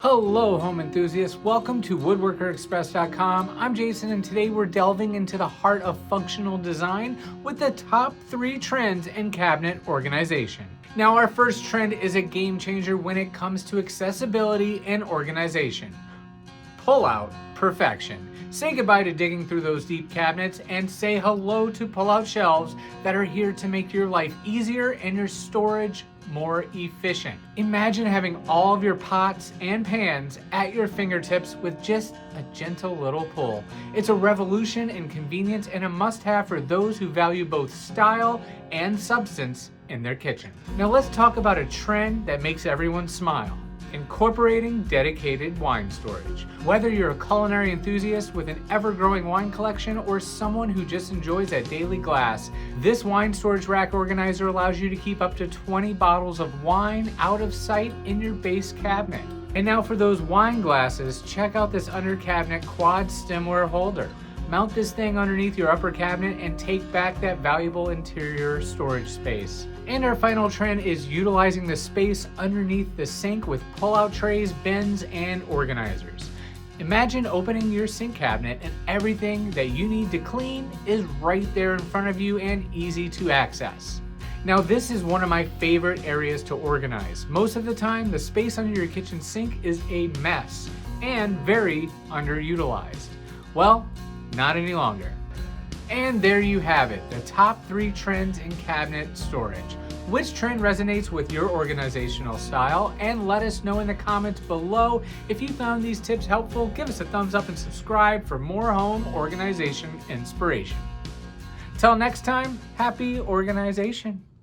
Hello home enthusiasts, welcome to Express.com. I'm Jason and today we're delving into the heart of functional design with the top 3 trends in cabinet organization. Now our first trend is a game changer when it comes to accessibility and organization. Pullout Perfection. Say goodbye to digging through those deep cabinets and say hello to pull-out shelves that are here to make your life easier and your storage more efficient. Imagine having all of your pots and pans at your fingertips with just a gentle little pull. It's a revolution in convenience and a must-have for those who value both style and substance in their kitchen. Now let's talk about a trend that makes everyone smile. Incorporating dedicated wine storage. Whether you're a culinary enthusiast with an ever-growing wine collection or someone who just enjoys that daily glass, this wine storage rack organizer allows you to keep up to 20 bottles of wine out of sight in your base cabinet. And now for those wine glasses, check out this under cabinet quad stemware holder. Mount this thing underneath your upper cabinet and take back that valuable interior storage space. And our final trend is utilizing the space underneath the sink with pull-out trays, bins, and organizers. Imagine opening your sink cabinet and everything that you need to clean is right there in front of you and easy to access. Now this is one of my favorite areas to organize. Most of the time, the space under your kitchen sink is a mess and very underutilized. Well, not any longer. And there you have it, the top 3 trends in cabinet storage. Which trend resonates with your organizational style? And let us know in the comments below. If you found these tips helpful, give us a thumbs up and subscribe for more home organization inspiration. Till next time, happy organization.